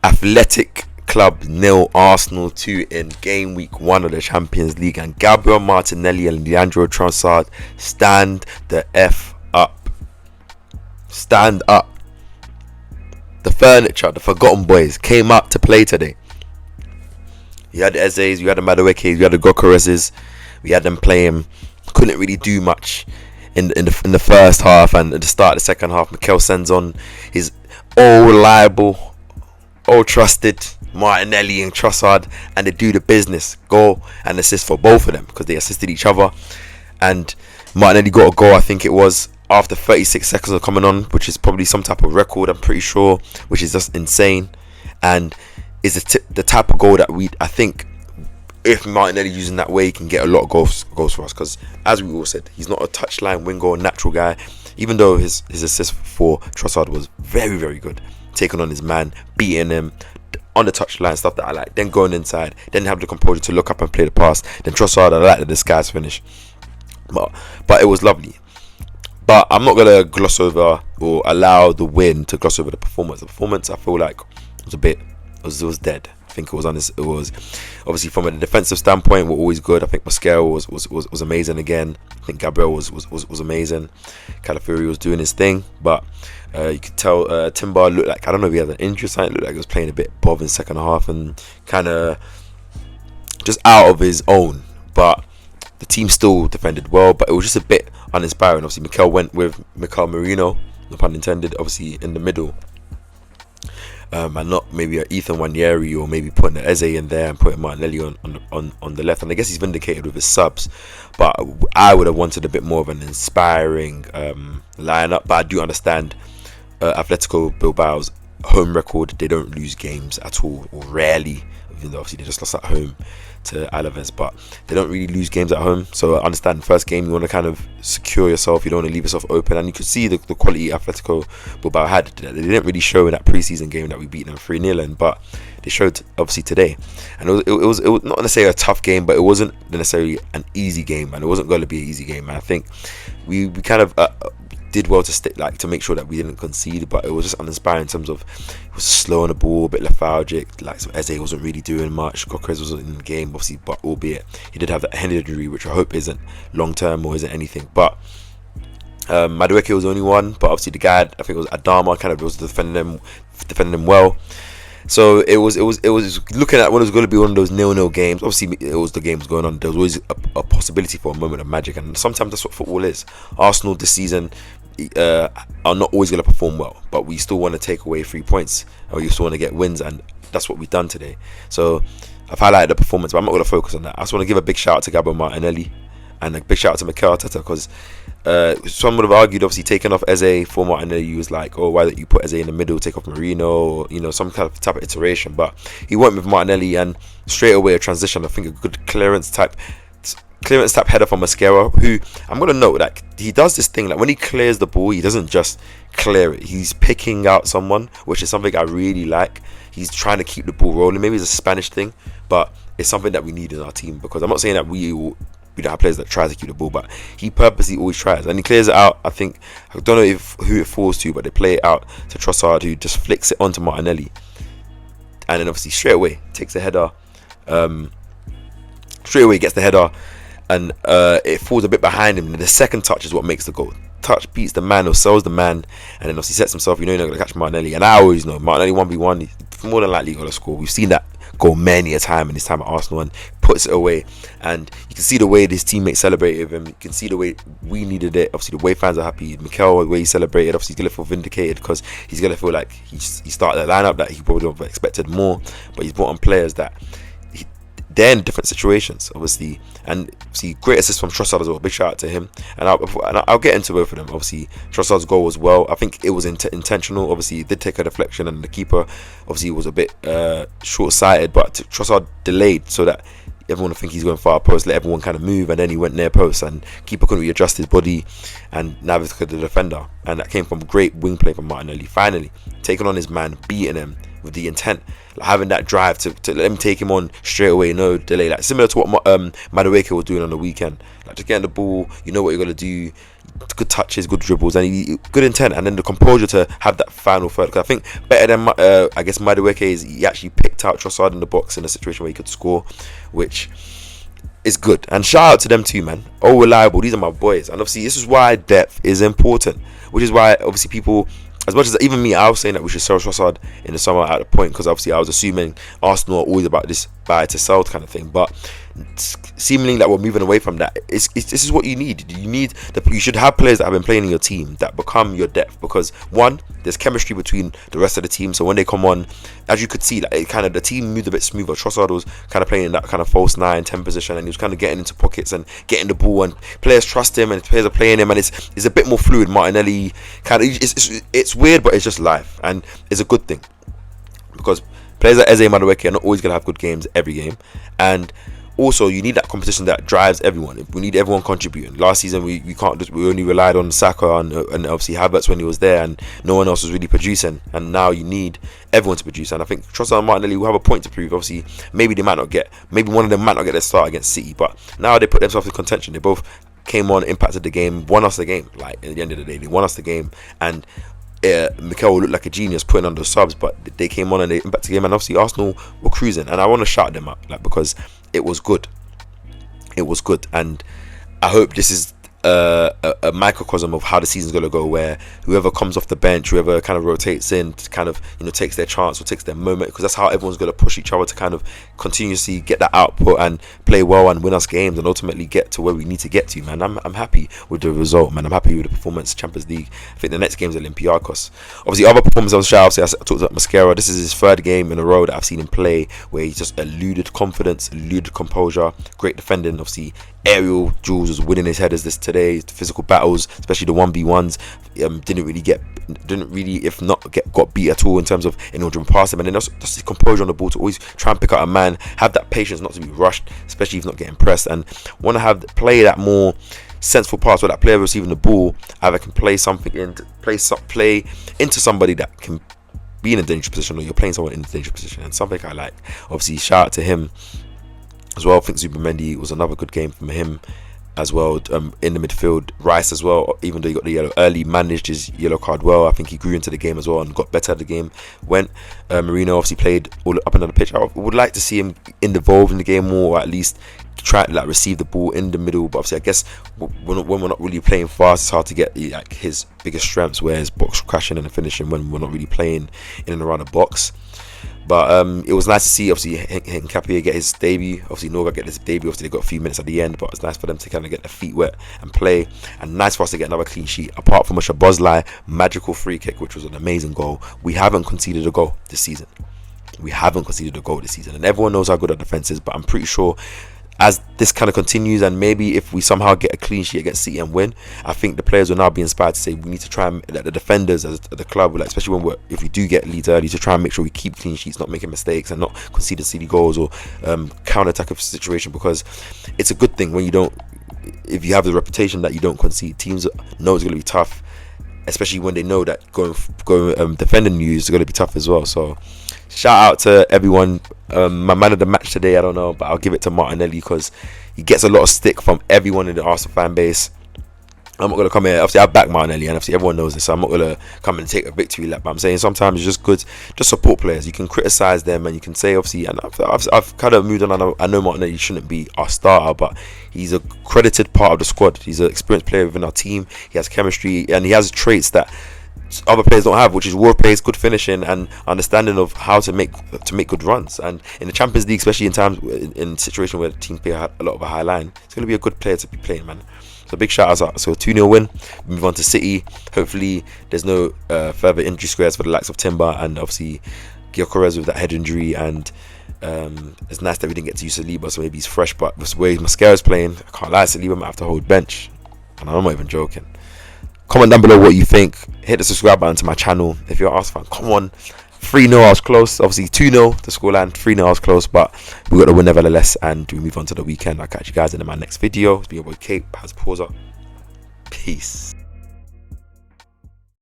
Athletic Club 0, Arsenal 2 in game week 1 of the Champions League, and Gabriel Martinelli and Leandro Trossard stand the F up. Stand up. The furniture, the forgotten boys, came out to play today. You had the Eze's, you had the Madueke's, you had the Gokareses. We had them playing. Couldn't really do much in the first half, and at the start of the second half, Mikel sends on his all reliable, all trusted Martinelli and Trossard, and they do the business. Goal and assist for both of them because they assisted each other. And Martinelli got a goal, I think it was after 36 seconds of coming on, which is probably some type of record, I'm pretty sure, which is just insane. And is the type of goal that I think if Martinelli using that way, he can get a lot of goals for us, because as we all said, he's not a touchline winger or natural guy, even though his assist for Trossard was very, very good, taking on his man, beating him on the touchline, stuff that I like, then going inside, then have the composure to look up and play the pass. Then Trossard, I like the disguise finish, but it was lovely. But I'm not gonna gloss over or allow the win to gloss over the performance. The performance, I feel like, was a bit, it was dead. I think it was obviously from a defensive standpoint, we're always good. I think Mosquera was amazing again. I think Gabriel was amazing. Calafiori was doing his thing, but you could tell Timber looked like, I don't know if he had an injury or something. It looked like he was playing a bit above in the second half and kind of just out of his own. But the team still defended well, but it was just a bit uninspiring. Obviously, Mikel went with Mikel Merino, no pun intended, obviously in the middle. And not maybe a Ethan Wanyeri, or maybe putting the Eze in there and putting Martinelli on the left. And I guess he's vindicated with his subs, but I would have wanted a bit more of an inspiring lineup. But I do understand Atletico Bilbao's home record. They don't lose games at all, or rarely, even though obviously they just lost at home to Alaves, but they don't really lose games at home. So I understand, first game you want to kind of secure yourself, you don't want to leave yourself open, and you could see the quality Atletico Bilbao had. They didn't really show in that pre-season game that we beat them 3-0 in, but they showed obviously today. And it was not necessarily a tough game, but it wasn't necessarily an easy game, and it wasn't going to be an easy game. And I think we kind of did well to make sure that we didn't concede, but it was just uninspiring in terms of it was slow on the ball, a bit lethargic. Like, so Eze wasn't really doing much. Gokrez wasn't in the game, obviously, but albeit he did have that hand injury, which I hope isn't long term or isn't anything. But Madueke was the only one, but obviously the guy, I think it was Adama, kind of was defending them well. So it was looking at when it was going to be one of those 0-0 games. Obviously, it was the game was going on. There was always a possibility for a moment of magic, and sometimes that's what football is. Arsenal this season are not always going to perform well, but we still want to take away 3 points, or you still want to get wins, and that's what we've done today. So I've highlighted the performance, but I'm not going to focus on that. I just want to give a big shout out to Gabriel Martinelli and a big shout out to Mikel Arteta, because some would have argued, obviously, taking off Eze for Martinelli, he was like, oh, why don't you put Eze in the middle, take off Marino, or some kind of type of iteration. But he went with Martinelli, and straight away a transition, I think a good clearance type header from Mosquera, who I'm going to note that he does this thing, like when he clears the ball, he doesn't just clear it, he's picking out someone, which is something I really like. He's trying to keep the ball rolling. Maybe it's a Spanish thing, but it's something that we need in our team, because I'm not saying that we don't have players that try to keep the ball, but he purposely always tries, and he clears it out. I don't know who it falls to, but they play it out to Trossard, who just flicks it onto Martinelli, and then obviously straight away takes the header, gets the header, and it falls a bit behind him, and the second touch is what makes the goal. Touch beats the man or sells the man, and then obviously sets himself, you're not going to catch Martinelli. And I always know Martinelli 1v1, he's more than likely going to score. We've seen that goal many a time in his time at Arsenal, and puts it away. And you can see the way his teammates celebrated him, you can see the way we needed it. Obviously the way fans are happy, Mikel, the way he celebrated, obviously he's going to feel vindicated, because he's going to feel like he started a lineup that he probably would have expected more, but he's brought on players that they're in different situations, obviously, and see great assist from Trossard as well. Big shout out to him, and I'll get into both of them. Obviously, Trossard's goal as well, I think it was intentional. Obviously, he did take a deflection, and the keeper obviously was a bit short-sighted, but Trossard delayed so that everyone would think he's going far post, let everyone kind of move, and then he went near post, and keeper couldn't readjust his body, and navigated the defender, and that came from great wing play from Martinelli. Finally taking on his man, beating him, with the intent, like having that drive to let him take him on straight away, no delay, like similar to what Madueke was doing on the weekend, like just getting the ball, you know what you're gonna do, good touches, good dribbles, and good intent, and then the composure to have that final third. Because I think better than I guess Madueke is he actually picked out Trossard in the box in a situation where he could score, which is good. And shout out to them too, man. All reliable. These are my boys. And obviously this is why depth is important, which is why obviously people, as much as even me, I was saying that we should sell Trossard in the summer at the point, because obviously I was assuming Arsenal are always about this buy to sell kind of thing, but seemingly that we're moving away from that. This is what you need. You should have players that have been playing in your team that become your depth, because one, there's chemistry between the rest of the team, so when they come on, as you could see, like it kind of, the team moved a bit smoother. Trossard was kind of playing in that kind of false 9-10 position, and he was kind of getting into pockets and getting the ball, and players trust him and players are playing him, and it's a bit more fluid. Martinelli kind of, it's weird, but it's just life, and it's a good thing, because players like Eze and Madueke are not always going to have good games every game, and also you need that competition that drives everyone. We need everyone contributing. Last season we only relied on Saka and obviously Havertz when he was there, and no one else was really producing, and now you need everyone to produce. And I think Trossard and Martinelli will have a point to prove. Obviously maybe one of them might not get their start against City, but now they put themselves in contention. They both came on, impacted the game, won us the game. Like at the end of the day, they won us the game, and Mikel looked like a genius putting on the subs, but they came on and they impacted the game, and obviously Arsenal were cruising, and I want to shout them out, like, because it was good, and I hope this is a microcosm of how the season's going to go, where whoever comes off the bench, whoever kind of rotates in, kind of, you know, takes their chance or takes their moment, because that's how everyone's going to push each other to kind of continuously get that output and play well and win us games and ultimately get to where we need to get to, man. I'm happy with the result, man. I'm happy with the performance. Champions League, I think the next game's Olympiacos. Obviously other performances on shout, I talked about Mosquera. This is his third game in a row that I've seen him play where he just eluded confidence, eluded composure, great defending. Obviously aerial duels was winning his headers today. The physical battles, especially the 1v1s, got beat at all in terms of anyone driven past him. And then just his composure on the ball to always try and pick out a man, have that patience not to be rushed, especially if not getting pressed, and want to play that more sensible pass where that player receiving the ball either can play into somebody that can be in a dangerous position, or you're playing someone in a dangerous position, and something I like. Obviously shout out to him as well. I think Zubimendi was another good game from him as well, in the midfield. Rice as well, even though he got the yellow early, managed his yellow card well. I think he grew into the game as well and got better as the game went. Marino obviously played all up and down the pitch. I would like to see him involved in the game more, or at least try to receive the ball in the middle, but obviously I guess when we're not really playing fast, it's hard to get his biggest strengths, where his box crashing and finishing when we're not really playing in and around the box. But it was nice to see obviously KAPE get his debut, obviously Norga get his debut. Obviously they got a few minutes at the end, but it's nice for them to kind of get their feet wet and play, and nice for us to get another clean sheet. Apart from a Szoboszlai magical free kick, which was an amazing goal, we haven't conceded a goal this season. And everyone knows how good our defense is, but I'm pretty sure as this kind of continues, and maybe if we somehow get a clean sheet against City and win, I think the players will now be inspired to say we need to try and, the defenders as the club, especially if we do get leads early, to try and make sure we keep clean sheets, not making mistakes and not conceding silly goals or counter-attack a situation, because it's a good thing when if you have the reputation that you don't concede. Teams know it's going to be tough, especially when they know that going defending you is going to be tough as well. So shout out to everyone. My man of the match today, I don't know, but I'll give it to Martinelli, because he gets a lot of stick from everyone in the Arsenal fan base. I'm not going to come here, obviously I back Martinelli, and obviously everyone knows this, so I'm not going to come and take a victory lap, but I'm saying sometimes it's just good, just support players. You can criticise them and you can say, obviously, and I've kind of moved on. I know Martinelli shouldn't be our starter, but he's a credited part of the squad. He's an experienced player within our team. He has chemistry and he has traits that other players don't have, which is world pace, good finishing, and understanding of how to make good runs. And in the Champions League, especially in situation where the team play a lot of a high line, it's going to be a good player to be playing, man. So big shout out. So 2-0 win. We move on to City. Hopefully there's no further injury squares for the likes of Timber and obviously Gyökeres with that head injury, and it's nice that we didn't get to use Saliba, so maybe he's fresh, but the way Mosquera's playing, I can't lie, Saliba might have to hold bench, and I'm not even joking. Comment down below what you think. Hit the subscribe button to my channel if you're an Arsenal fan. Come on. 3-0, I was close. Obviously 2-0 the scoreline. 3-0, I was close, but we got the win nevertheless, and we move on to the weekend. I'll catch you guys in my next video. It's been your boy KAPE. Has Pauser. Peace.